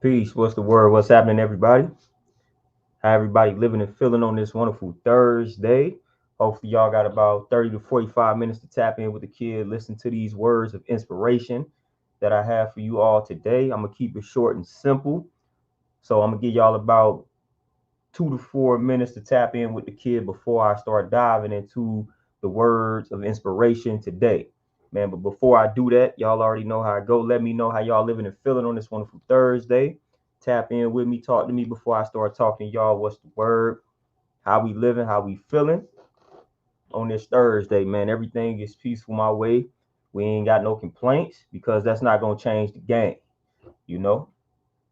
Peace. What's the word? What's happening, everybody? How everybody living and feeling on this wonderful Thursday? Hopefully, y'all got about 30 to 45 minutes to tap in with the kid, listen to these words of inspiration that I have for you all today. I'm going to keep it short and simple. So, I'm going to give y'all about 2 to 4 minutes to tap in with the kid before I start diving into the words of inspiration today. Man, but before I do that, y'all already know how I go. Let me know how y'all living and feeling on this wonderful Thursday. Tap in with me, talk to me before I start talking to y'all. What's the word? How we living? How we feeling on this Thursday, man? Everything is peaceful my way. We ain't got no complaints because that's not gonna change the game. You know,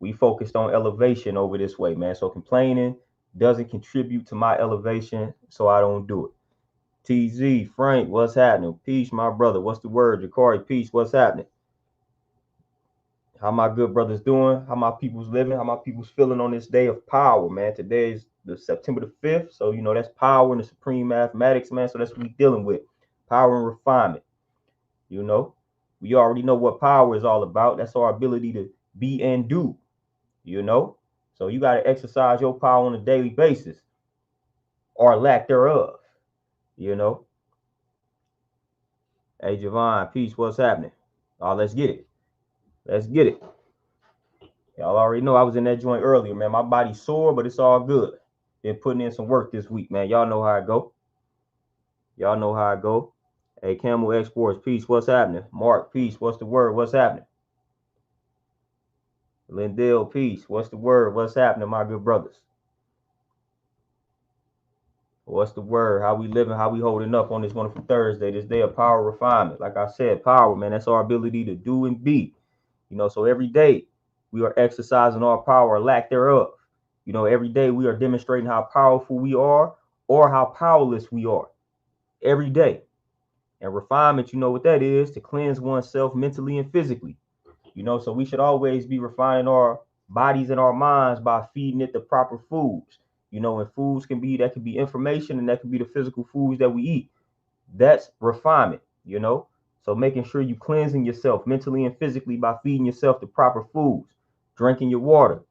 we focused on elevation over this way, man. So complaining doesn't contribute to my elevation, so I don't do it. TZ, Frank, what's happening? Peace, my brother. What's the word? Jakari, peace, what's happening? How my good brothers doing? How my people's living? How my people's feeling on this day of power, man? Today is the September the 5th. So, that's power in the supreme mathematics, man. So that's what we dealing with. Power and refinement. You know, we already know what power is all about. That's our ability to be and do, you know. So you got to exercise your power on a daily basis or lack thereof, you know. Hey, Javon, peace. What's happening? Oh, let's get it. Let's get it. Y'all already know I was in that joint earlier, man. My body's sore, but it's all good. Been putting in some work this week, man. Y'all know how I go. Y'all know how I go. Hey, Camel Exports, peace. What's happening? Mark, peace. What's the word? What's happening? Lindell, peace. What's the word? What's happening, my good brothers? What's the word? How we living? How we holding up on this wonderful Thursday? This day of power refinement. Like I said, power, man. That's our ability to do and be. So every day we are exercising our power or lack thereof. Every day we are demonstrating how powerful we are or how powerless we are. Every day. And refinement, you know what that is, to cleanse oneself mentally and physically. So we should always be refining our bodies and our minds by feeding it the proper foods. And foods that can be information, and that can be the physical foods that we eat. That's refinement, So making sure you cleansing yourself mentally and physically by feeding yourself the proper foods, drinking your water,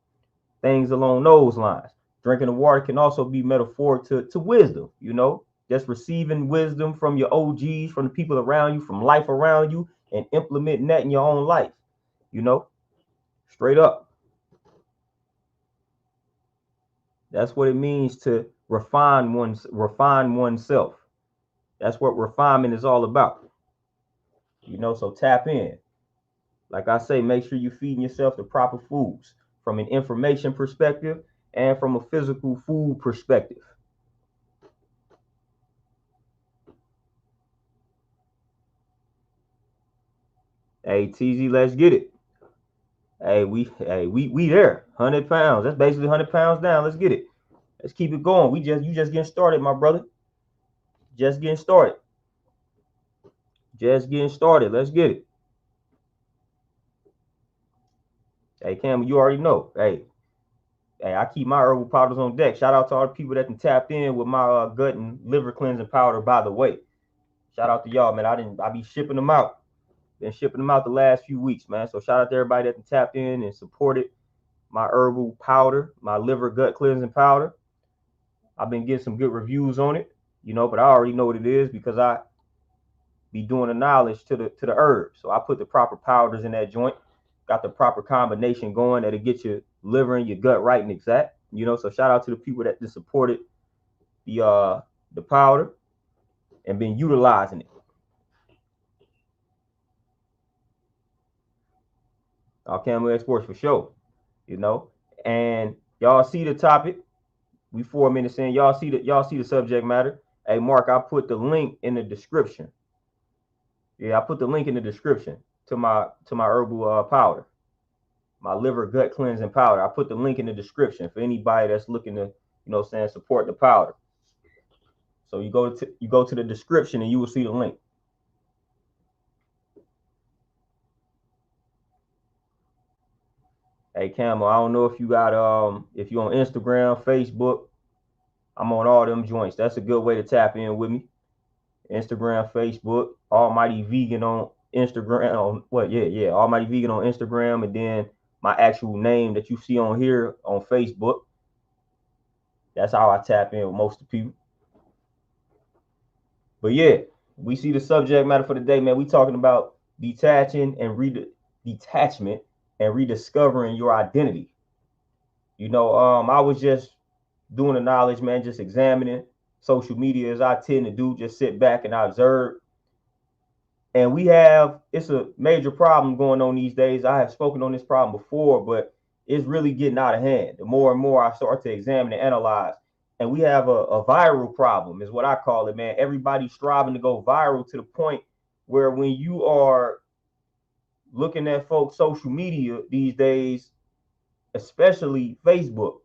things along those lines. Drinking the water can also be metaphoric to wisdom, just receiving wisdom from your OGs, from the people around you, from life around you, and implementing that in your own life, you know, straight up. That's what it means to refine oneself. That's what refinement is all about. So tap in. Like I say, make sure you're feeding yourself the proper foods from an information perspective and from a physical food perspective. Hey, TZ, let's get it. Hey, we there. 100 pounds. That's basically 100 pounds down. Let's get it. Let's keep it going. You just getting started, my brother. Just getting started. Just getting started. Let's get it. Hey, Cam, you already know. Hey, I keep my herbal powders on deck. Shout out to all the people that can tap in with my gut and liver cleansing powder. By the way, shout out to y'all, man. I be shipping them out. Been shipping them out the last few weeks, man. So shout out to everybody that can tap in and supported my herbal powder, my liver gut cleansing powder. I've been getting some good reviews on it, but I already know what it is because I be doing the knowledge to the herbs. So I put the proper powders in that joint, got the proper combination going that'll get your liver and your gut right and exact. So shout out to the people that just supported the powder and been utilizing it. Camel Exports for sure, you know. And y'all see the topic. We 4 minutes in. Y'all see the subject matter. Hey, Mark, I put the link in the description. Yeah, I put the link in the description to my herbal powder, my liver gut cleansing powder. I put the link in the description for anybody that's looking to, support the powder. So you go to the description and you will see the link. Hey, Camel, I don't know if you on Instagram, Facebook. I'm on all them joints. That's a good way to tap in with me. Instagram, Facebook, Almighty Vegan on Instagram. On what? Yeah, Almighty Vegan on Instagram, and then my actual name that you see on here on Facebook. That's how I tap in with most of the people. But yeah, we see the subject matter for the day, man. We talking about detaching and detachment and rediscovering your identity. I was just doing the knowledge, man, just examining social media as I tend to do, just sit back and observe. And it's a major problem going on these days. I have spoken on this problem before, but it's really getting out of hand. The more and more I start to examine and analyze, and we have a viral problem, is what I call it, man. Everybody's striving to go viral to the point where when you are looking at folks' social media these days, especially Facebook,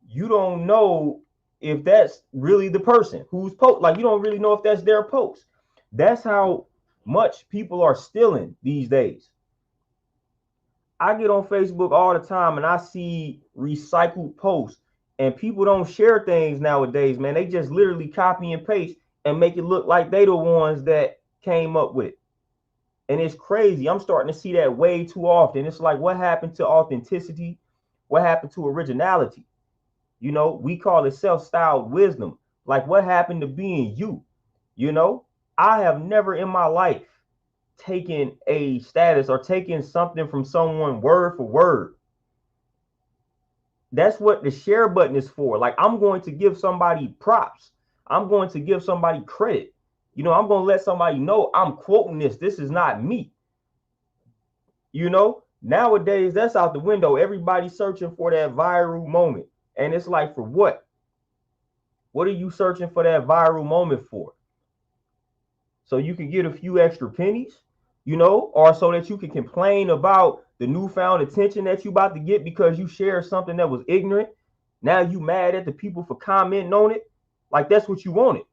you don't know if that's really the person who's post. Like, you don't really know if that's their post. That's how much people are stealing these days. I get on Facebook all the time and I see recycled posts, and people don't share things nowadays, man. They just literally copy and paste and make it look like they the ones that came up with it. And it's crazy. I'm starting to see that way too often. It's like, what happened to authenticity? What happened to originality? We call it self-styled wisdom. Like, what happened to being you? I have never in my life taken a status or taken something from someone word for word. That's what the share button is for. Like, I'm going to give somebody props. I'm going to give somebody credit. I'm going to let somebody know I'm quoting this. This is not me. Nowadays, that's out the window. Everybody's searching for that viral moment. And it's like, for what? What are you searching for that viral moment for? So you can get a few extra pennies, or so that you can complain about the newfound attention that you about to get because you shared something that was ignorant. Now you mad at the people for commenting on it. Like, that's what you wanted.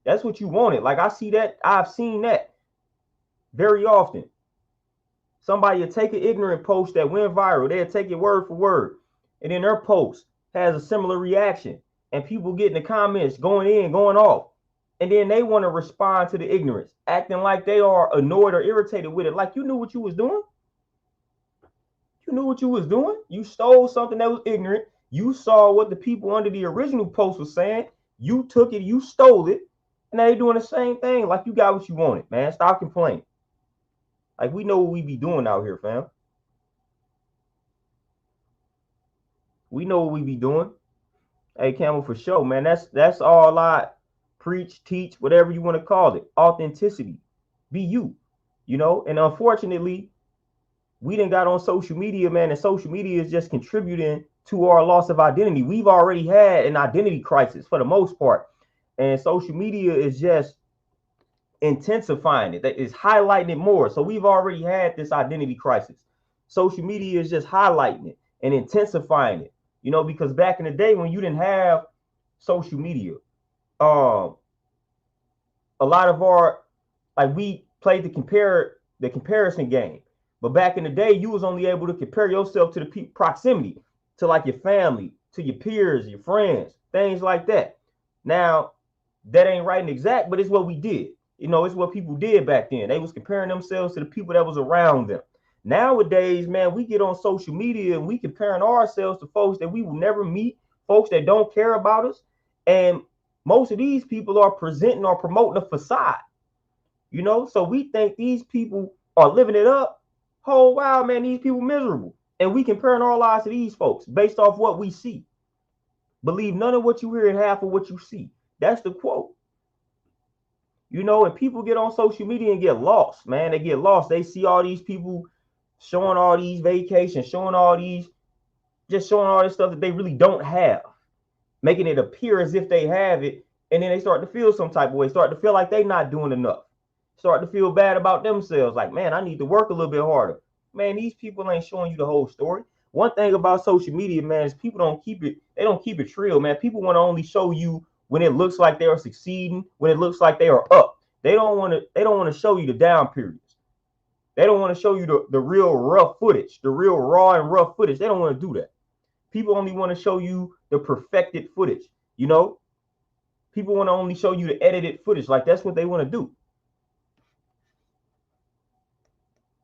That's what you wanted. Like, I see that. I've seen that very often. Somebody will take an ignorant post that went viral. They'll take it word for word. And then their post has a similar reaction. And people get in the comments going in, going off. And then they want to respond to the ignorance, acting like they are annoyed or irritated with it. Like, you knew what you was doing. You knew what you was doing. You stole something that was ignorant. You saw what the people under the original post was saying. You took it, you stole it. And now they're doing the same thing. Like, you got what you wanted, man. Stop complaining. Like, we know what we be doing out here, fam. We know what we be doing. Hey, Camel, for sure, man. That's all I preach, teach, whatever you want to call it. Authenticity. Be you. And unfortunately, we done got on social media, man, and social media is just contributing to our loss of identity. We've already had an identity crisis for the most part. And social media is just intensifying it. That is highlighting it more. So we've already had this identity crisis. Social media is just highlighting it and intensifying it. Because back in the day when you didn't have social media, a lot of we played the comparison game. But back in the day, you was only able to compare yourself to the proximity, to like your family, to your peers, your friends, things like that. Now, that ain't right and exact, but it's what we did. It's what people did back then. They was comparing themselves to the people that was around them. Nowadays, man, we get on social media and we comparing ourselves to folks that we will never meet, folks that don't care about us. And most of these people are presenting or promoting a facade, so we think these people are living it up. Oh, wow, man, these people miserable. And we comparing our lives to these folks based off what we see. Believe none of what you hear and half of what you see. That's the quote. And people get on social media and get lost, man. They get lost. They see all these people showing all these vacations, showing all this stuff that they really don't have, making it appear as if they have it. And then they start to feel some type of way, start to feel like they're not doing enough, start to feel bad about themselves. Like, man, I need to work a little bit harder. Man, these people ain't showing you the whole story. One thing about social media, man, is people don't keep it real, man. People want to only show you when it looks like they are succeeding, when it looks like they are up. They don't want to show you the down periods. They don't want to show you the real rough footage, the real raw and rough footage. They don't want to do that. People only want to show you the perfected footage. People want to only show you the edited footage. Like, that's what they want to do.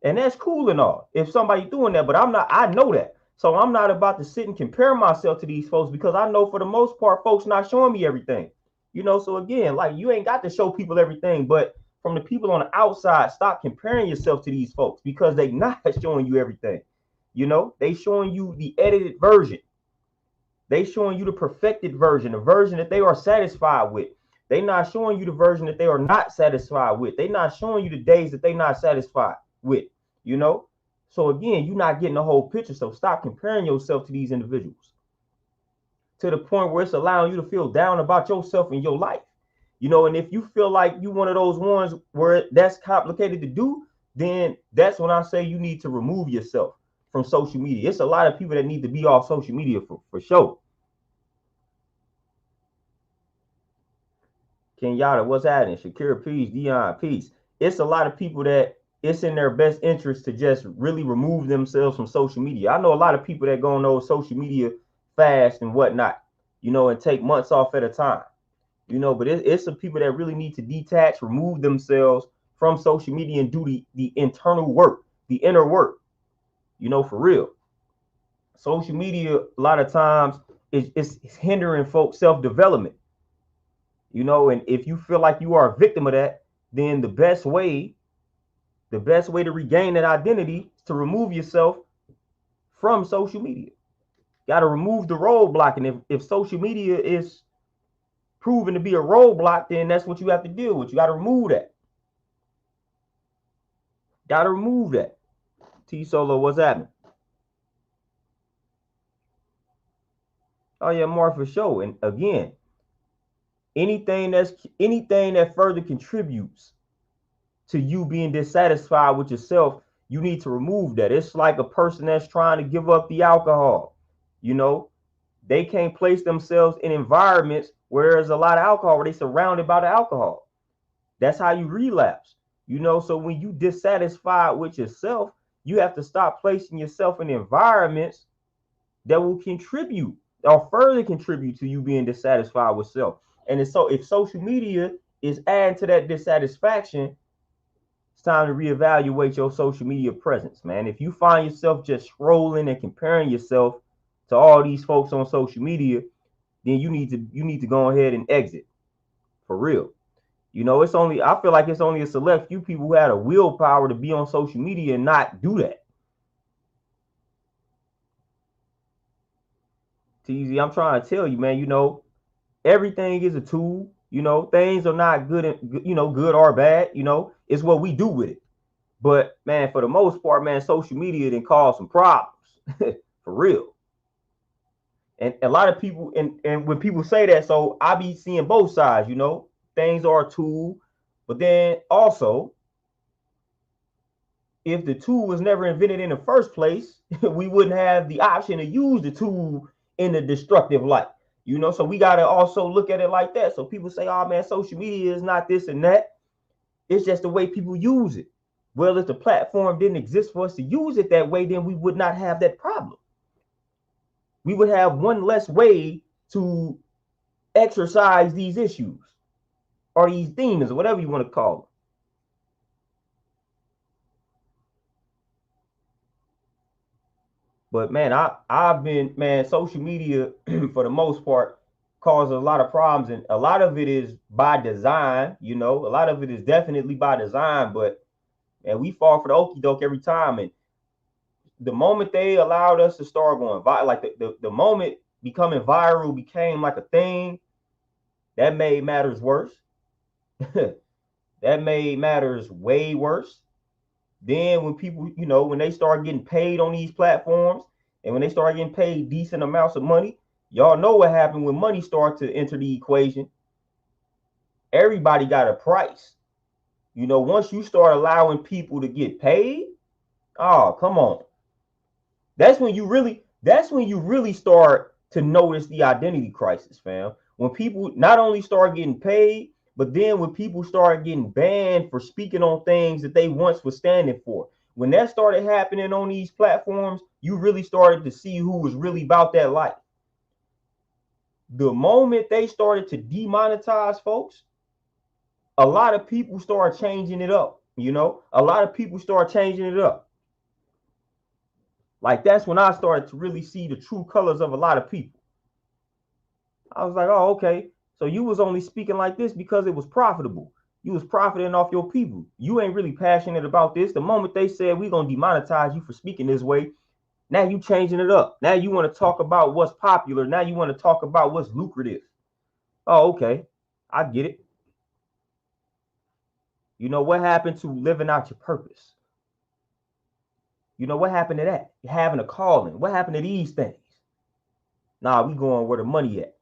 And that's cool and all if somebody doing that, but I know that. So I'm not about to sit and compare myself to these folks because I know for the most part, folks not showing me everything. So again, like you ain't got to show people everything, but from the people on the outside, stop comparing yourself to these folks because they not showing you everything. They showing you the edited version. They showing you the perfected version, the version that they are satisfied with. They not showing you the version that they are not satisfied with. They not showing you the days that they not satisfied with, you know? So again, you're not getting the whole picture. So stop comparing yourself to these individuals to the point where it's allowing you to feel down about yourself and your life. And if you feel like you one of those ones where that's complicated to do, then that's when I say you need to remove yourself from social media. It's a lot of people that need to be off social media for sure. Kenyatta, what's happening? Shakira, peace. Dion, peace. It's a lot of people that it's in their best interest to just really remove themselves from social media. I know a lot of people that go on those social media fast and whatnot, and take months off at a time, but it's some people that really need to detach, remove themselves from social media and do the internal work, the inner work, for real. Social media, a lot of times, is hindering folks' self-development. And if you feel like you are a victim of that, then the best way to regain that identity is to remove yourself from social media. Got to remove the roadblock. And if social media is proven to be a roadblock, then that's what you have to deal with. You got to remove that. Got to remove that. T Solo, what's happening? Oh yeah, more for sure. And again, anything that further contributes to you being dissatisfied with yourself, you need to remove that. It's like a person that's trying to give up the alcohol. They can't place themselves in environments where there's a lot of alcohol, where they're surrounded by the alcohol. That's how you relapse. So when you dissatisfied with yourself, you have to stop placing yourself in environments that will contribute or further contribute to you being dissatisfied with self. And so if social media is adding to that dissatisfaction, it's time to reevaluate your social media presence, man. If you find yourself just scrolling and comparing yourself to all these folks on social media, then you need to go ahead and exit for real. I feel like it's only a select few people who had a willpower to be on social media and not do that. TZ, I'm trying to tell you, man, everything is a tool. Things are not good, good or bad. It's what we do with it. But man, for the most part, man, social media didn't cause some problems for real. And a lot of people, and when people say that, so I be seeing both sides. Things are a tool, but then also, if the tool was never invented in the first place, we wouldn't have the option to use the tool in the destructive light. So we got to also look at it like that. So people say, oh man, social media is not this and that. It's just the way people use it. Well, if the platform didn't exist for us to use it that way, then we would not have that problem. We would have one less way to exercise these issues or these demons or whatever you want to call them. But man, I've been, man, social media for the most part causes a lot of problems, and a lot of it is by design. A lot of it is definitely by design, but man, we fall for the okie doke every time. And the moment they allowed us to start going viral, like the moment becoming viral became like a thing, that made matters worse. That made matters way worse. Then when people, when they start getting paid on these platforms and when they start getting paid decent amounts of money, y'all know what happened when money started to enter the equation. Everybody got a price. Once you start allowing people to get paid, oh, come on. That's when you really start to notice the identity crisis, fam. When people not only start getting paid, but then when people start getting banned for speaking on things that they once were standing for. When that started happening on these platforms, you really started to see who was really about that life. The moment they started to demonetize folks, a lot of people started changing it up. You know, a lot of people start changing it up. Like that's when I started to really see the true colors of a lot of people. I was like, oh, okay. So you was only speaking like this because it was profitable. You was profiting off your people. You ain't really passionate about this. The moment they said we gonna demonetize you for speaking this way, now you changing it up. Now you want to talk about what's popular. Now you want to talk about what's lucrative. Oh, okay. I get it. You know what happened to living out your purpose? You know what happened to that? Having a calling. What happened to these things? Nah, we going where the money at.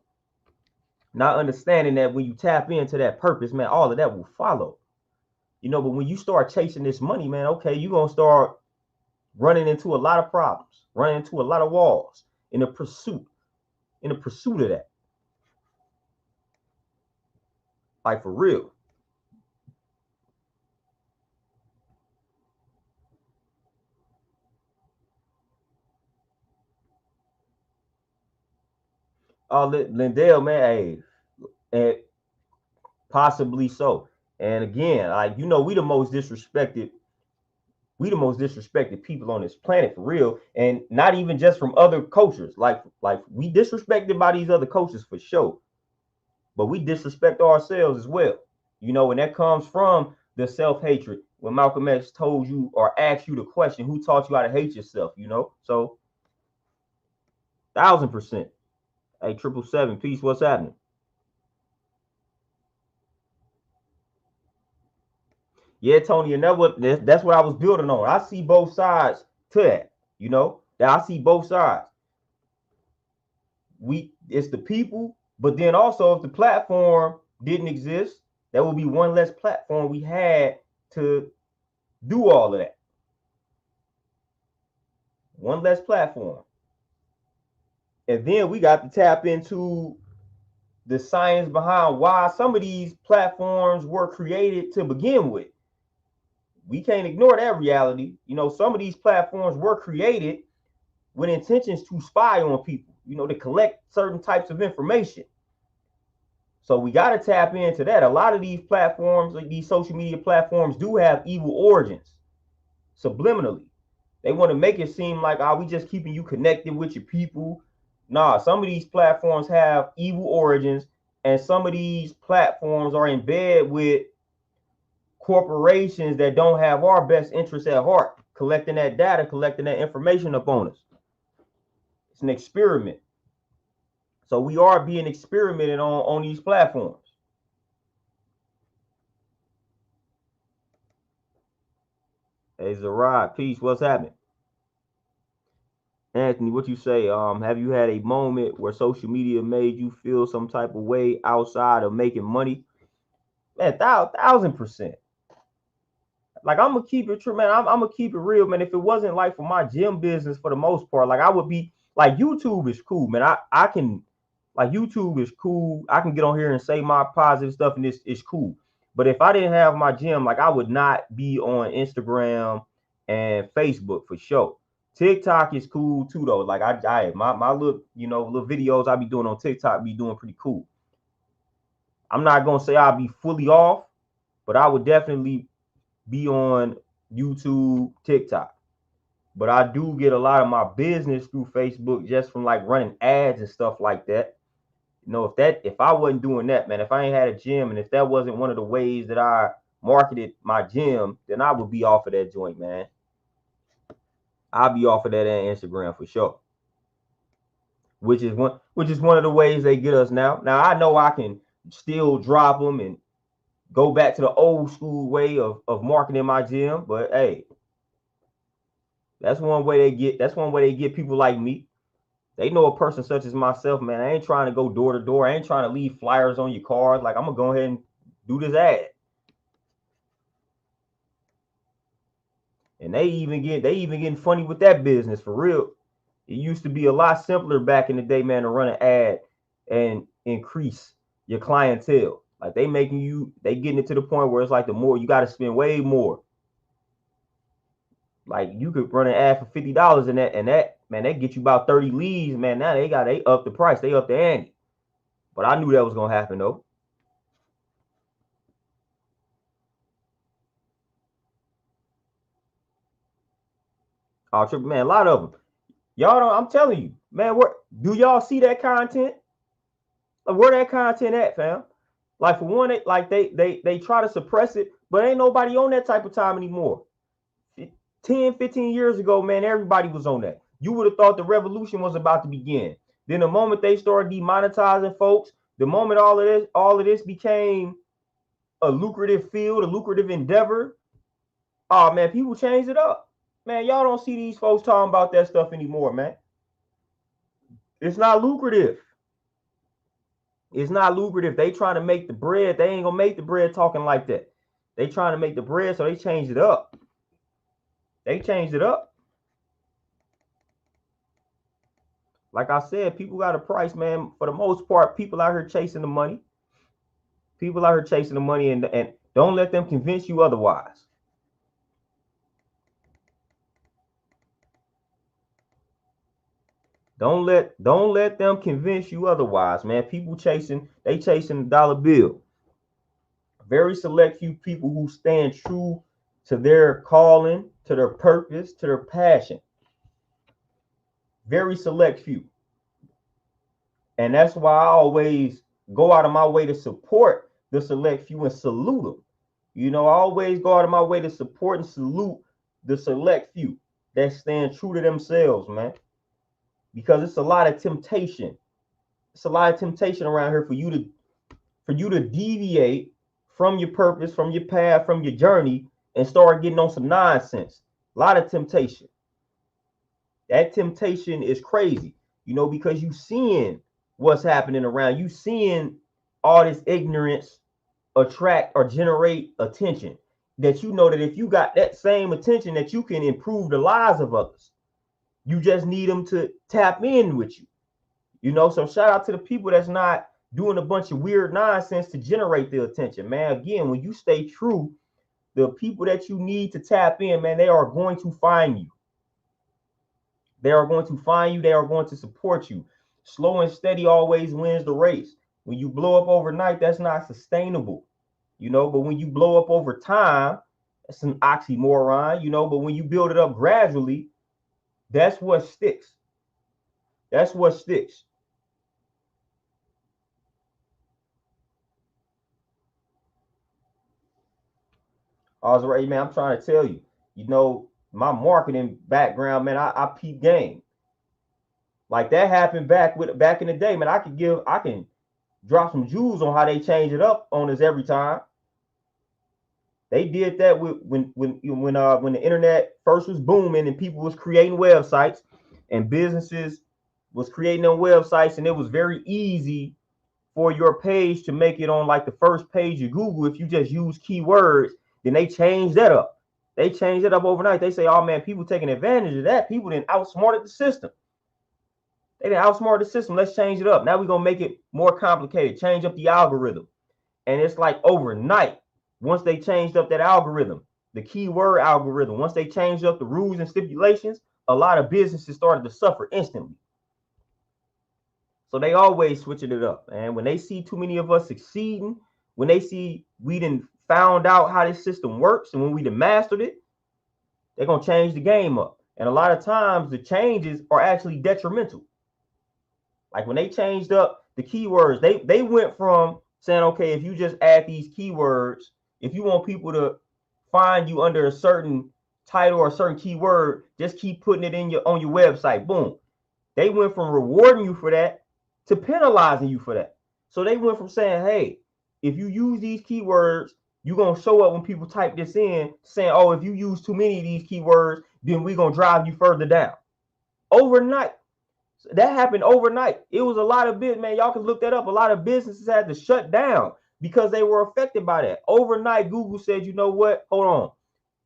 Not understanding that when you tap into that purpose, man, all of that will follow. You know, but when you start chasing this money, man, okay, you're gonna start running into a lot of problems, running into a lot of walls in the pursuit of that. Like for real. Lindell, man, hey, and possibly so. And again, like you know, we the most disrespected people on this planet for real, and not even just from other cultures. Like we disrespected by these other cultures for sure, but we disrespect ourselves as well. You know, and that comes from the self hatred. When Malcolm X told you or asked you the question, "Who taught you how to hate yourself?" You know, so 1000%. Hey, 777, peace. What's happening? Yeah, Tony, and that's what I was building on. I see both sides to that. You know, that I see both sides. It's the people, but then also if the platform didn't exist, there would be one less platform we had to do all of that. One less platform. And then we got to tap into the science behind why some of these platforms were created to begin with. We can't ignore that reality. You know, some of these platforms were created with intentions to spy on people, you know, to collect certain types of information. So we got to tap into that. A lot of these platforms, like these social media platforms, do have evil origins subliminally. They want to make it seem like, we just keeping you connected with your people. Nah, some of these platforms have evil origins, and some of these platforms are in bed with corporations that don't have our best interests at heart, collecting that data, collecting that information upon us. It's an experiment. So we are being experimented on these platforms. Hey, Zarad, peace. What's happening? Anthony, what you say? Have you had a moment where social media made you feel some type of way outside of making money? Man, 1000%. Like I'm gonna keep it true, man. I'm gonna keep it real, man. If it wasn't like for my gym business, for the most part, like I would be like YouTube is cool, man. I can like YouTube is cool. I can get on here and say my positive stuff, and this is cool. But if I didn't have my gym, like I would not be on Instagram and Facebook for sure. TikTok is cool too, though. Like my little little videos I be doing on TikTok be doing pretty cool. I'm not gonna say I'll be fully off, but I would definitely be on YouTube, TikTok. But I do get a lot of my business through Facebook just from like running ads and stuff like that. You know, if I wasn't doing that, man, if I ain't had a gym and if that wasn't one of the ways that I marketed my gym, then I would be off of that joint, man. I'll be off of that on Instagram for sure. Which is one of the ways they get us now. Now I know I can still drop them and go back to the old school way of marketing my gym, but hey, that's one way they get people like me. They know a person such as myself, man. I ain't trying to go door to door. I ain't trying to leave flyers on your cars. Like I'm gonna go ahead and do this ad. And they even getting funny with that business for real. It used to be a lot simpler back in the day, man, to run an ad and increase your clientele. Like they getting it to the point where it's like the more you got to spend way more. Like you could run an ad for $50 and that man, they get you about 30 leads, man. Now they up the price, they up the ante. But I knew that was gonna happen though. Oh, triple man, a lot of them. Y'all don't. I'm telling you, man. Where do y'all see that content? Like, where that content at, fam? Like for one, they try to suppress it, but ain't nobody on that type of time anymore. 10, 15 years ago, man, everybody was on that. You would have thought the revolution was about to begin. Then the moment they started demonetizing folks, the moment all of this became a lucrative field, a lucrative endeavor, oh man, people changed it up. Man, y'all don't see these folks talking about that stuff anymore, man. It's not lucrative. It's not lucrative. They trying to make the bread. They ain't gonna make the bread talking like that. They trying to make the bread, so they changed it up. They changed it up. Like I said, people got a price, man. For the most part, people out here chasing the money. People out here chasing the money, and don't let them convince you otherwise. Don't let them convince you otherwise, man. People chasing the dollar bill. Very select few people who stand true to their calling, to their purpose, to their passion. Very select few. And that's why I always go out of my way to support the select few and salute them. You know, I always go out of my way to support and salute the select few that stand true to themselves, man. Because it's a lot of temptation. It's a lot of temptation around here for you to deviate from your purpose, from your path, from your journey, and start getting on some nonsense. A lot of temptation. That temptation is crazy, you know, because you seeing what's happening around you, seeing all this ignorance attract or generate attention, that you know that if you got that same attention, that you can improve the lives of others. You just need them to tap in with you, you know. So shout out to the people that's not doing a bunch of weird nonsense to generate the attention, man. Again, when you stay true, the people that you need to tap in, man, they are going to find you. They are going to find you. They are going to support you. Slow and steady always wins the race. When you blow up overnight, that's not sustainable, you know. But when you blow up over time, that's an oxymoron, you know. But when you build it up gradually, that's what sticks. That's what sticks. I was right, man. I'm trying to tell you, you know, my marketing background, man, I peep game. Like that happened back in the day, man. I can drop some jewels on how they change it up on us every time. They did that when the internet first was booming and people was creating websites and businesses was creating their websites, and it was very easy for your page to make it on like the first page of Google if you just use keywords. Then they changed that up. They changed it up overnight. They say, oh man, people taking advantage of that. People didn't outsmarted the system. They didn't outsmart the system. Let's change it up. Now we're gonna make it more complicated. Change up the algorithm. And it's like overnight, once they changed up that algorithm, the keyword algorithm, once they changed up the rules and stipulations, a lot of businesses started to suffer instantly. So they always switching it up. And when they see too many of us succeeding, when they see we done found out how this system works, and when we done mastered it, they're gonna change the game up. And a lot of times the changes are actually detrimental. Like when they changed up the keywords, they went from saying, okay, if you just add these keywords, if you want people to find you under a certain title or a certain keyword, just keep putting it in on your website. Boom. They went from rewarding you for that to penalizing you for that. So they went from saying, hey, if you use these keywords, you're going to show up when people type this in, saying, oh, if you use too many of these keywords, then we're going to drive you further down. Overnight. That happened overnight. It was a lot of business, man. Y'all can look that up. A lot of businesses had to shut down because they were affected by that. Overnight, Google said, you know what? Hold on.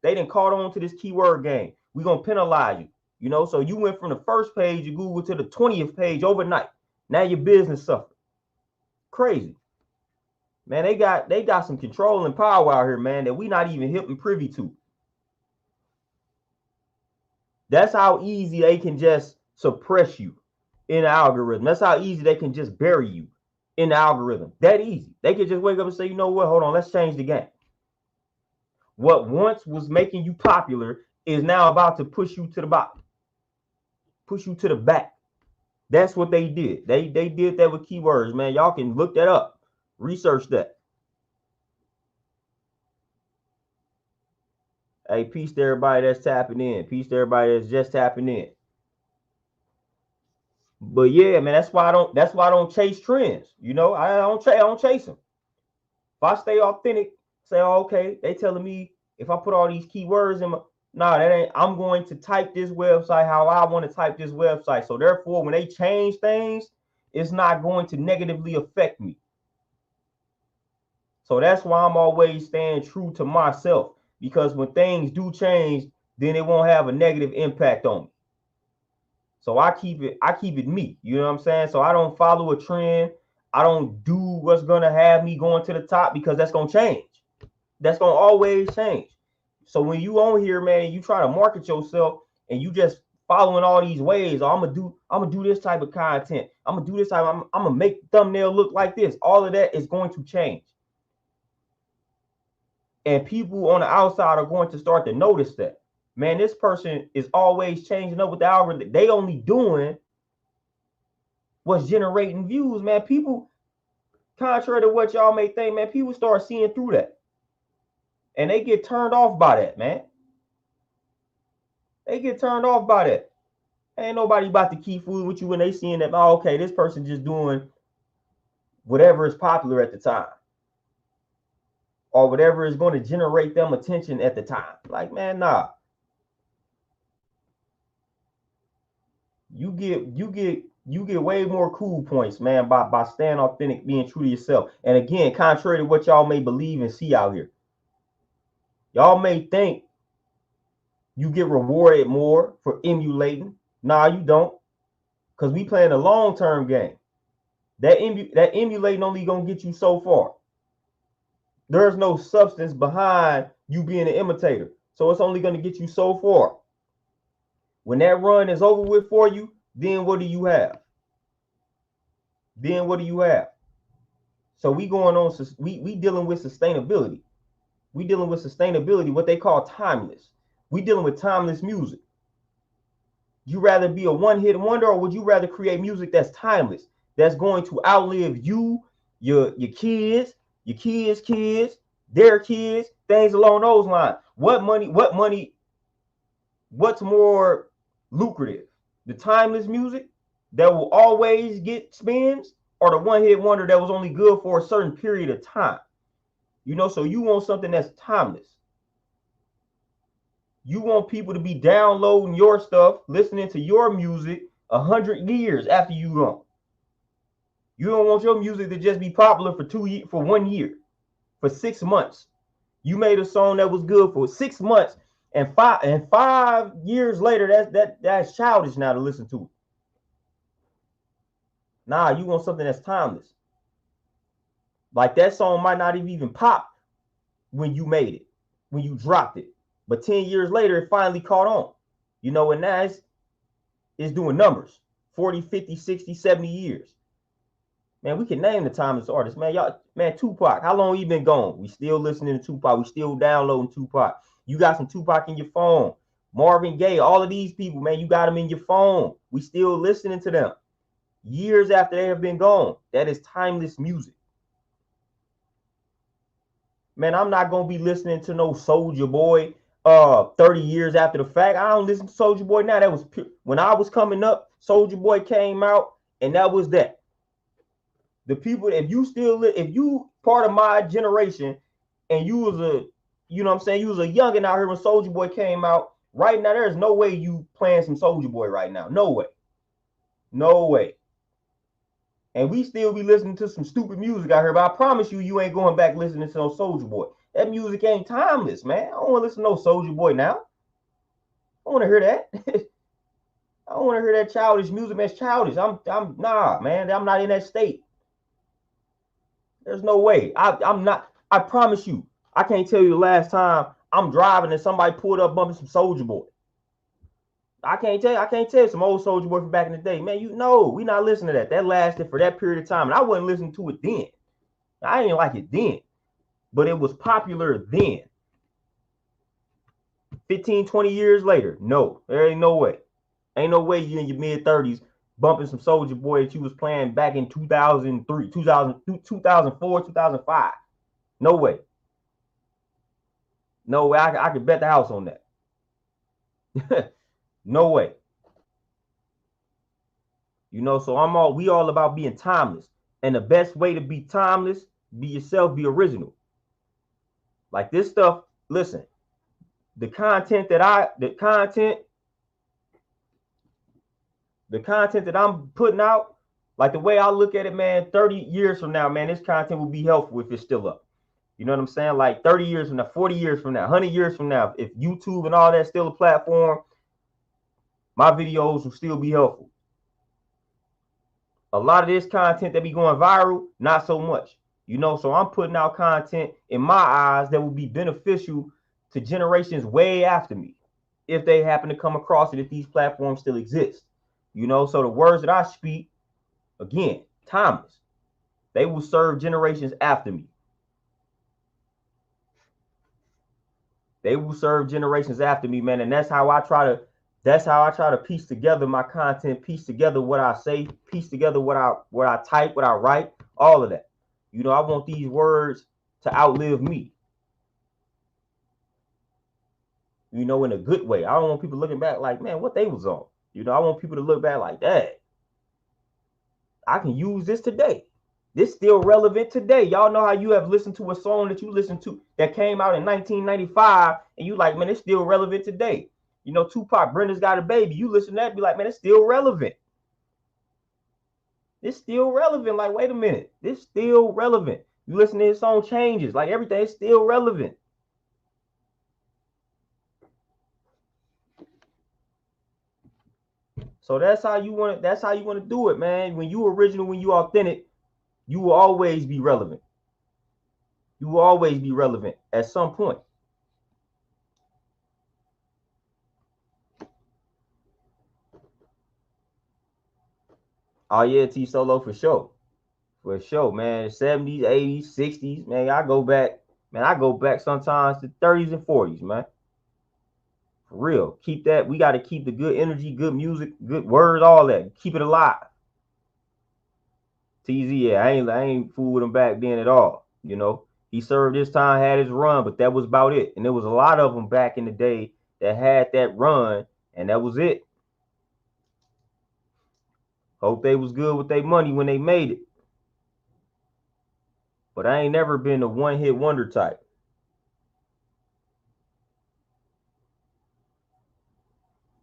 They didn't caught on to this keyword game. We're going to penalize you. You know, so you went from the first page of Google to the 20th page overnight. Now your business suffered. Crazy. Man, they got some control and power out here, man, that we not even hip and privy to. That's how easy they can just suppress you in the algorithm. That's how easy they can just bury you in the algorithm. That easy. They can just wake up and say, you know what? Hold on, let's change the game. What once was making you popular is now about to push you to the bottom, push you to the back. That's what they did. They did that with keywords, man. Y'all can look that up, research that. Hey, peace to everybody that's tapping in. Peace to everybody that's just tapping in. But yeah, man, that's why I don't chase trends. You know, I don't chase them. If I stay authentic, say, oh, okay, they telling me if I put all these keywords in my, nah, that ain't, I'm going to type this website how I want to type this website. So therefore, when they change things, it's not going to negatively affect me. So that's why I'm always staying true to myself, because when things do change, then it won't have a negative impact on me. So I keep it me. You know what I'm saying? So I don't follow a trend. I don't do what's gonna have me going to the top, because that's gonna change. That's gonna always change. So when you on here, man, you try to market yourself and you just following all these ways. Oh, I'm gonna do this type of content. I'm gonna do this type. I'm gonna make the thumbnail look like this. All of that is going to change. And people on the outside are going to start to notice that, man, this person is always changing up with the algorithm. They only doing what's generating views, man. People, contrary to what y'all may think, man, people start seeing through that. And they get turned off by that, man. They get turned off by that. Ain't nobody about to keep fooling with you when they seeing that, oh, okay, this person just doing whatever is popular at the time, or whatever is going to generate them attention at the time. Like, man, nah. You get way more cool points, man, by staying authentic, being true to yourself. And again, contrary to what y'all may believe and see out here, y'all may think you get rewarded more for emulating. Nah, you don't, because we playing a long-term game. That emulating only gonna get you so far. There's no substance behind you being an imitator, so it's only gonna get you so far. When that run is over with for you, then what do you have? Then what do you have? So we going on, we dealing with sustainability. We dealing with sustainability, what they call timeless. We dealing with timeless music. You rather be a one-hit wonder, or would you rather create music that's timeless, that's going to outlive you, your kids, your kids' kids, their kids, things along those lines? What's more lucrative? The timeless music that will always get spins, or the one-hit wonder that was only good for a certain period of time? You know, so you want something that's timeless. You want people to be downloading your stuff, listening to your music 100 years after you gone. You don't want your music to just be popular for 1 year, for 6 months. You made a song that was good for 6 months, and 5 years later, that's childish now to listen to. Nah, you want something that's timeless. Like, that song might not even pop when you made it, when you dropped it, but 10 years later, it finally caught on. You know, and now it's doing numbers, 40, 50, 60, 70 years. Man, we can name the timeless artists, man. Y'all, man, Tupac, how long he been gone? We still listening to Tupac. We still downloading Tupac. You got some Tupac in your phone. Marvin Gaye, all of these people, man, you got them in your phone. We still listening to them years after they have been gone. That is timeless music. Man, I'm not gonna be listening to no Soulja Boy 30 years after the fact. I don't listen to Soulja Boy now. That was when I was coming up. Soulja Boy came out, and that was that. The people, if you part of my generation, and you was you know what I'm saying, you was a youngin' out here when Soulja Boy came out. Right now, there's no way you playing some Soulja Boy right now. No way. No way. And we still be listening to some stupid music out here, but I promise you ain't going back listening to no Soulja Boy. That music ain't timeless, man. I don't want to listen to no Soulja Boy now. I want to hear that. I don't want to hear that childish music, man. It's childish. Nah, man. I'm not in that state. There's no way. I'm not. I promise you. I can't tell you the last time I'm driving and somebody pulled up bumping some Soulja Boy. I can't tell you some old Soulja Boy from back in the day, man. You know, we not listening to that. That lasted for that period of time, and I wasn't listening to it then. I didn't like it then, but it was popular then. 15, 20 years later, no, there ain't no way. Ain't no way you in your mid-30s bumping some Soulja Boy that you was playing back in 2003, 2004, 2005. No way. No way. I could bet the house on that. No way. You know, so we all about being timeless. And the best way to be timeless, be yourself, be original. Like this stuff, listen, the content that I'm putting out, like the way I look at it, man, 30 years from now, man, this content will be helpful if it's still up. You know what I'm saying? Like 30 years from now, 40 years from now, 100 years from now, if YouTube and all that's still a platform, my videos will still be helpful. A lot of this content that be going viral, not so much. You know, so I'm putting out content in my eyes that will be beneficial to generations way after me, if they happen to come across it, if these platforms still exist. You know, so the words that I speak, again, timeless. They will serve generations after me. They will serve generations after me, man. And that's how I try to piece together my content, piece together what I say, piece together what I type, what I write, all of that. You know, I want these words to outlive me. You know, in a good way. I don't want people looking back like, man, what they was on. You know, I want people to look back like, that. I can use this today. This still relevant today. Y'all know how you have listened to a song that you listened to that came out in 1995, and you like, man, it's still relevant today. You know, Tupac, Brenda's Got a Baby. You listen to that, be like, man, it's still relevant. It's still relevant. Like, wait a minute, this still relevant. You listen to his song Changes, like everything is still relevant. So that's how you want it. That's how you want to do it, man. When you original, when you authentic, you will always be relevant. You will always be relevant at some point. Oh yeah, T Solo for sure. For sure, man. 70s, 80s, 60s, man. I go back sometimes to 30s and 40s, man. For real. Keep that. We got to keep the good energy, good music, good words, all that. Keep it alive. TZ, yeah, I ain't fool with him back then at all. You know, he served his time, had his run, but that was about it. And there was a lot of them back in the day that had that run, and that was it. Hope they was good with their money when they made it. But I ain't never been a one-hit wonder type.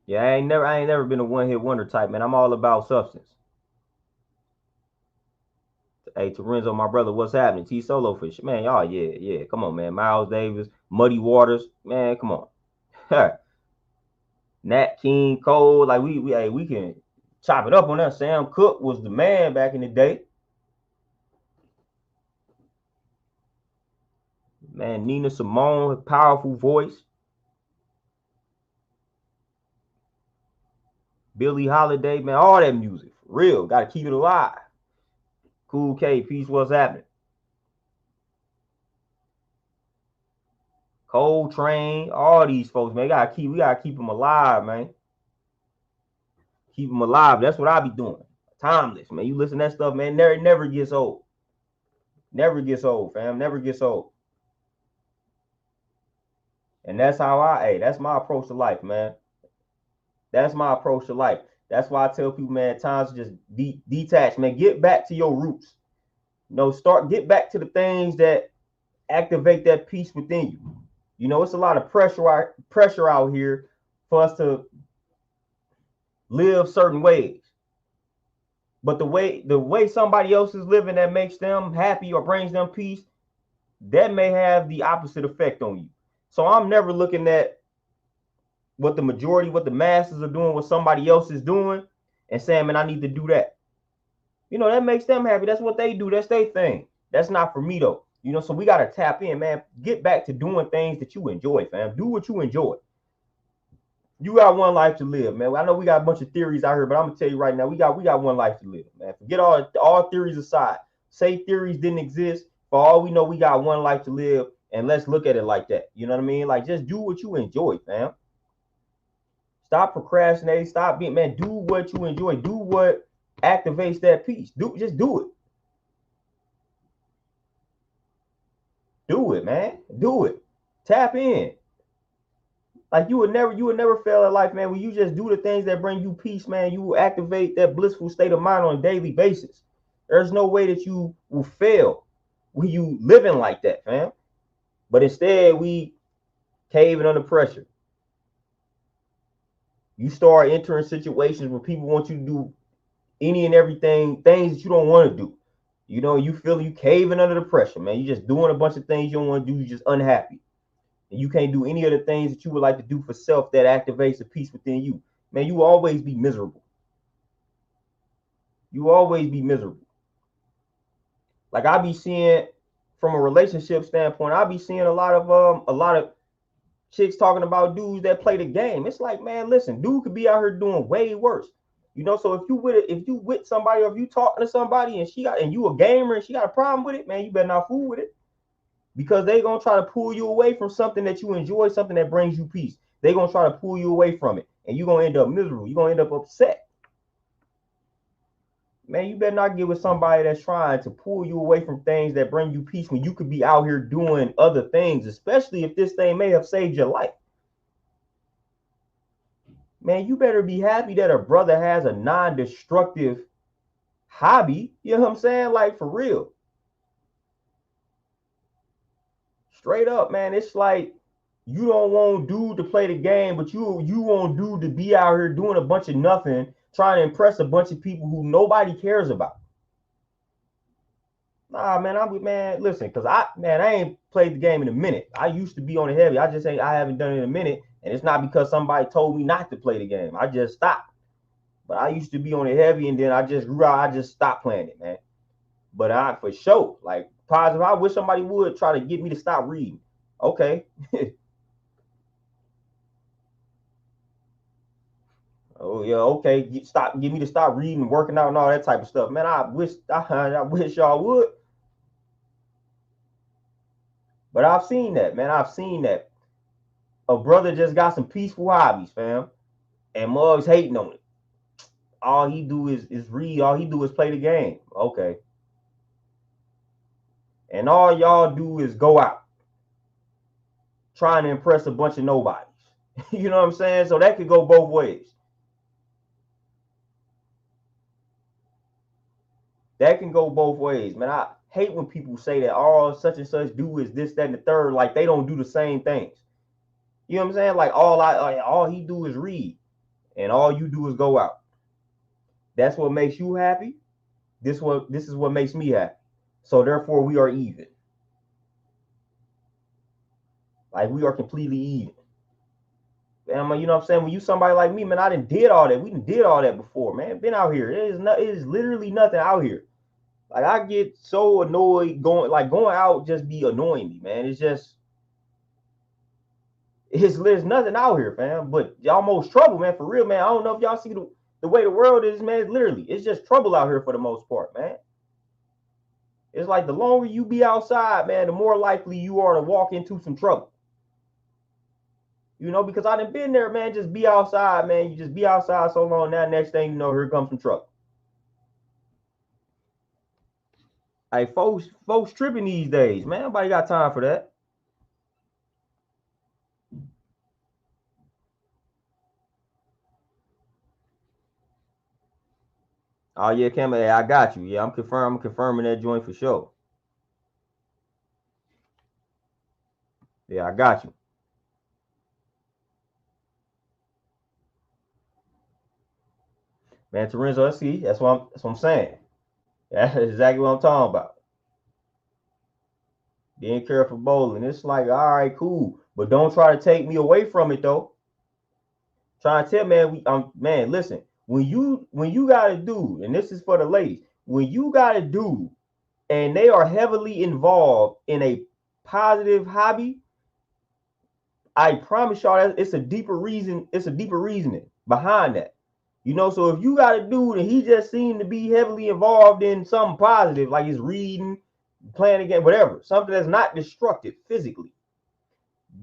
Yeah, I ain't never been a one-hit wonder type, man. I'm all about substance. Hey, Torenzo, my brother, what's happening? T Solo Fish, man. Y'all, yeah. Come on, man. Miles Davis, Muddy Waters, man. Come on. Nat King, Cole, like we can chop it up on that. Sam Cooke was the man back in the day. Man, Nina Simone, powerful voice. Billie Holiday, man, all that music, for real. Got to keep it alive. Cool K, peace, what's happening? Coltrane, all these folks, man, we gotta keep them alive, man. Keep them alive. That's what I be doing. Timeless, man. You listen to that stuff, man. Never gets old. Never gets old, fam. Never gets old. And that's that's my approach to life, man. That's my approach to life. That's why I tell people, man, at times just detach, man. Get back to your roots. You know, get back to the things that activate that peace within you. You know, it's a lot of pressure out here for us to live certain ways. But the way somebody else is living that makes them happy or brings them peace, that may have the opposite effect on you. So I'm never looking at what the masses are doing, what somebody else is doing, and saying, man, I need to do that. You know, that makes them happy. That's what they do. That's their thing. That's not for me though. You know, so we got to tap in, man. Get back to doing things that you enjoy, fam. Do what you enjoy. You got one life to live, man. I know we got a bunch of theories out here, but I'm gonna tell you right now, we got one life to live, man. Forget all theories aside. Say theories didn't exist. For all we know, we got one life to live. And let's look at it like that. You know what I mean? Like, just do what you enjoy, fam. Stop procrastinating. Stop being, man, do what you enjoy. Do what activates that peace. Just do it. Do it, man. Do it. Tap in. Like you would never fail in life, man. When you just do the things that bring you peace, man, you will activate that blissful state of mind on a daily basis. There's no way that you will fail when you living like that, fam. But instead, we caving under pressure. You start entering situations where people want you to do any and everything, things that you don't want to do. You know, you feel you caving under the pressure, man. You just doing a bunch of things you don't want to do. You're just unhappy. And you can't do any of the things that you would like to do for self that activates the peace within you. Man, you will always be miserable. You will always be miserable. Like I be seeing from a relationship standpoint, I be seeing a lot of chicks talking about dudes that play the game. It's like, man, listen, dude could be out here doing way worse. You know, so if you with somebody, or if you talking to somebody and you a gamer and she got a problem with it, man, you better not fool with it. Because they gonna try to pull you away from something that you enjoy, something that brings you peace. They gonna try to pull you away from it, and you're gonna end up miserable. You're gonna end up upset. Man, you better not get with somebody that's trying to pull you away from things that bring you peace when you could be out here doing other things, especially if this thing may have saved your life. Man, you better be happy that a brother has a non-destructive hobby. You know what I'm saying? Like, for real. Straight up, man. It's like you don't want dude to play the game, but you want dude to be out here doing a bunch of nothing, trying to impress a bunch of people who nobody cares about. Nah, man, listen, because I ain't played the game in a minute. I used to be on the heavy. I haven't done it in a minute. And it's not because somebody told me not to play the game. I just stopped. But I used to be on the heavy, and then I just grew out. I just stopped playing it, man. But I, for sure, like, positive, I wish somebody would try to get me to stop reading. Okay. Oh yeah, okay. Get me to stop reading, working out, and all that type of stuff. Man, I wish y'all would. But I've seen that, man. I've seen that. A brother just got some peaceful hobbies, fam, and mugs hating on it. All he do is read. All he do is play the game. Okay. And all y'all do is go out trying to impress a bunch of nobodies. You know what I'm saying? So that could go both ways. That can go both ways, man. I hate when people say that all such and such do is this, that, and the third, like they don't do the same things. You know what I'm saying? Like all he do is read, and all you do is go out. That's what makes you happy. This is what makes me happy. So therefore, we are even. Like, we are completely even. And, you know what I'm saying? When you somebody like me, man, I did all that. We did all that before, man. Been out here. It is literally nothing out here. Like, I get so annoyed going out just be annoying me, man. There's nothing out here, fam. But almost trouble, man. For real, man. I don't know if y'all see the way the world is, man. Literally, it's just trouble out here for the most part, man. It's like the longer you be outside, man, the more likely you are to walk into some trouble. You know, because I done been there, man. Just be outside, man. You just be outside so long. Now, next thing you know, here comes some trouble. Hey, folks tripping these days, man. Nobody got time for that. Oh yeah, Cam, hey, I got you. Yeah, I'm confirming that joint for sure. Yeah, I got you. Man, Torenzo, let's see. That's what I'm saying. That's exactly what I'm talking about. Being careful bowling. It's like, all right, cool. But don't try to take me away from it though. Trying to tell, man, man, listen, when you got a dude, and this is for the ladies, when you got a dude and they are heavily involved in a positive hobby, I promise y'all that it's a deeper reason, it's a deeper reasoning behind that. You know, so if you got a dude and he just seemed to be heavily involved in something positive, like his reading, playing a game, whatever, something that's not destructive physically,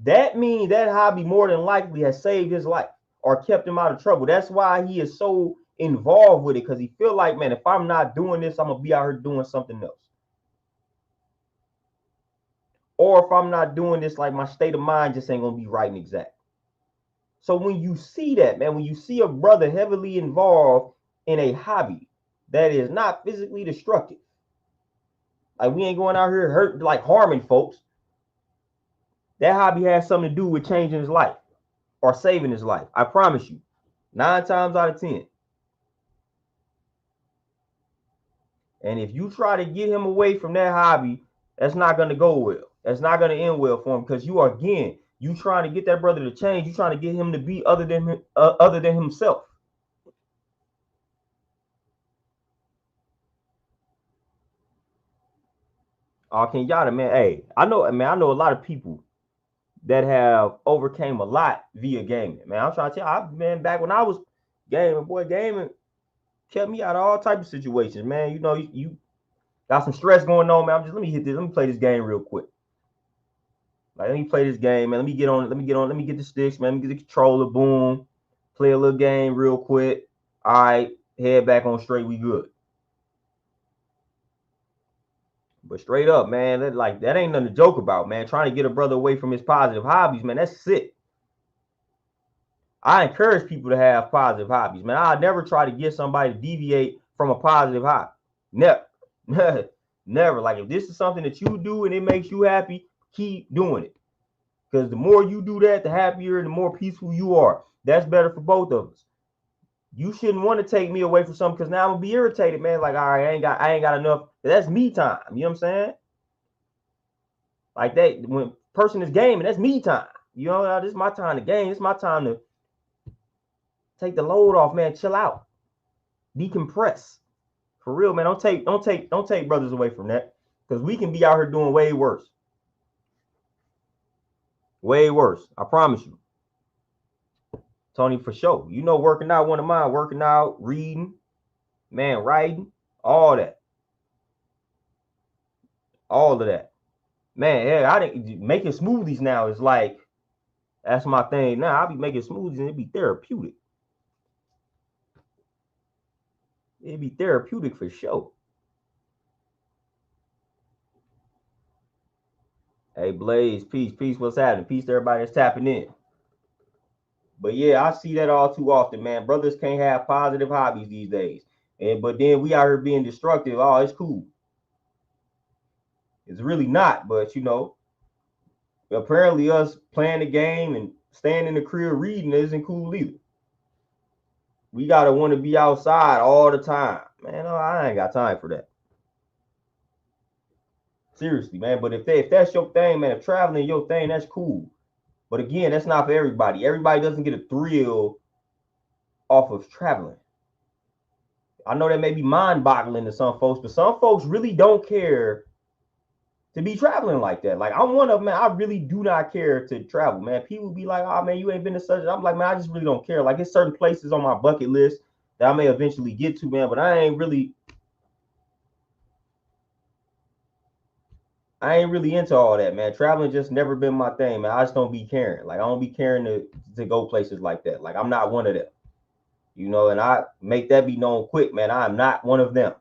that means that hobby more than likely has saved his life or kept him out of trouble. That's why he is so involved with it, because he feel like, man, if I'm not doing this, I'm gonna be out here doing something else. Or if I'm not doing this, like my state of mind just ain't gonna be right and exact. So when you see that, man, when you see a brother heavily involved in a hobby that is not physically destructive, like we ain't going out here hurt, like harming folks, that hobby has something to do with changing his life or saving his life. I promise you, 9 times out of 10. And if you try to get him away from that hobby, that's not going to go well. That's not going to end well for him, because you are, again, you trying to get that brother to change. You trying to get him to be other than himself. Oh, Kenyatta, man, hey, I know a lot of people that have overcame a lot via gaming. Man, I'm trying to tell you, man, back when I was gaming, boy, gaming kept me out of all type of situations, man. You know, you got some stress going on, man. Let me hit this. Let me play this game real quick. Like, let me play this game, man. Let me get on. Let me get the sticks, man. Let me get the controller. Boom. Play a little game real quick. All right, head back on straight. We good. But straight up, man, that ain't nothing to joke about, man. Trying to get a brother away from his positive hobbies, man. That's sick. I encourage people to have positive hobbies, man. I never try to get somebody to deviate from a positive hobby. Never. Never. Like, if this is something that you do and it makes you happy, keep doing it. Because the more you do that, the happier and the more peaceful you are. That's better for both of us. You shouldn't want to take me away from something, because now I'm gonna be irritated, man. Like, all right, I ain't got enough. That's me time. You know what I'm saying? Like, that, when person is gaming, that's me time. You know, this is my time to game. It's my time to take the load off, man. Chill out. Decompress. For real, man. Don't take brothers away from that. Because we can be out here doing way worse. Way worse. I promise you. Tony, for sure. You know, working out, one of mine, working out, reading, man, writing, all that. All of that. Man, yeah, I didn't making smoothies now is like, that's my thing. Now I'll be making smoothies and it'd be therapeutic. It'd be therapeutic for sure. Hey, Blaze, peace. What's happening? Peace to everybody that's tapping in. But yeah, I see that all too often, man. Brothers can't have positive hobbies these days. But then we out here being destructive. Oh, it's cool. It's really not, but you know, apparently us playing the game and staying in the crib reading isn't cool either. We gotta want to be outside all the time. Man, I ain't got time for that. Seriously, man. But if that's your thing, man, if traveling your thing, that's cool. But again, that's not for everybody. Everybody doesn't get a thrill off of traveling. I know that may be mind-boggling to some folks, but some folks really don't care to be traveling like that. Like, I'm one of them, man. I really do not care to travel, man. People be like, oh, man, you ain't been to such. I'm like, man, I just really don't care. Like, it's certain places on my bucket list that I may eventually get to, man, but I ain't really into all that, man. Traveling just never been my thing, man. I just don't be caring. Like, I don't be caring to go places like that. Like, I'm not one of them. You know, and I make that be known quick, man. I am not one of them.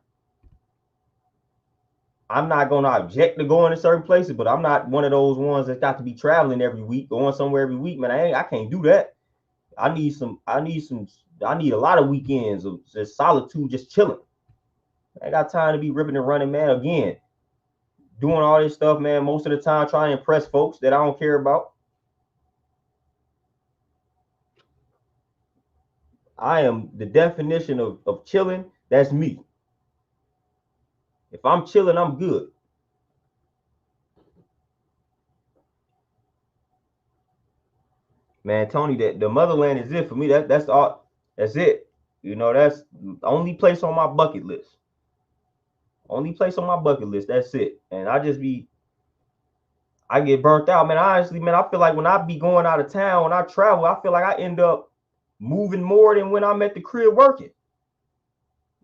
I'm not gonna object to going to certain places, but I'm not one of those ones that's got to be traveling every week, going somewhere every week, man. I can't do that. I need a lot of weekends of just solitude, just chilling. I ain't got time to be ripping and running, man. Again, doing all this stuff, man, most of the time trying to impress folks that I don't care about. I am the definition of chilling. That's me. If I'm chilling, I'm good. Man, Tony, that the motherland is it for me. That's all. That's it. You know, that's the only place on my bucket list. Only place on my bucket list. That's it. And I get burnt out, man. Honestly, man, I feel like when I be going out of town, when I travel, I feel like I end up moving more than when I'm at the crib working.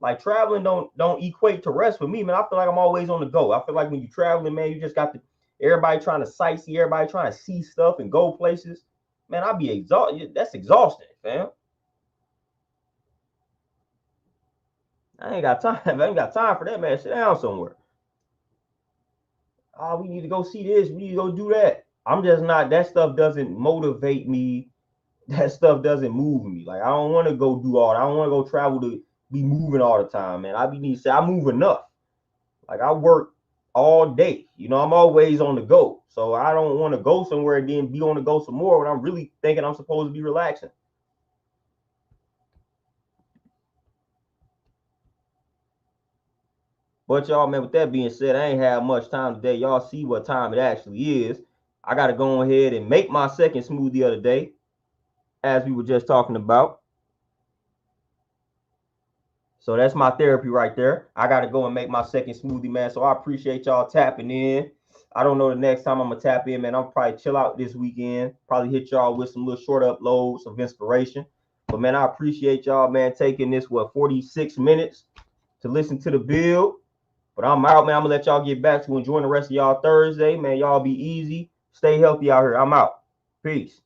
Like traveling don't equate to rest for me, man. I feel like I'm always on the go. I feel like when you're traveling, man, you just got to everybody trying to sightsee, everybody trying to see stuff and go places. Man, I'd be exhausted. That's exhausting, fam. I ain't got time. I ain't got time for that, man. Sit down somewhere. Oh, we need to go see this. We need to go do that. I'm just not. That stuff doesn't motivate me. That stuff doesn't move me. Like I don't want to go do all that. I don't want to go travel to be moving all the time, man. I need to say I move enough. Like I work all day. You know, I'm always on the go. So I don't want to go somewhere and then be on the go some more when I'm really thinking I'm supposed to be relaxing. But y'all, man, with that being said, I ain't have much time today. Y'all see what time it actually is. I got to go ahead and make my second smoothie of the day, as we were just talking about. So that's my therapy right there. I got to go and make my second smoothie, man. So I appreciate y'all tapping in. I don't know the next time I'm going to tap in, man. I'll probably chill out this weekend. Probably hit y'all with some little short uploads of inspiration. But, man, I appreciate y'all, man, taking this, 46 minutes to listen to the build. But I'm out, man. I'm going to let y'all get back to enjoying the rest of y'all Thursday. Man, y'all be easy. Stay healthy out here. I'm out. Peace.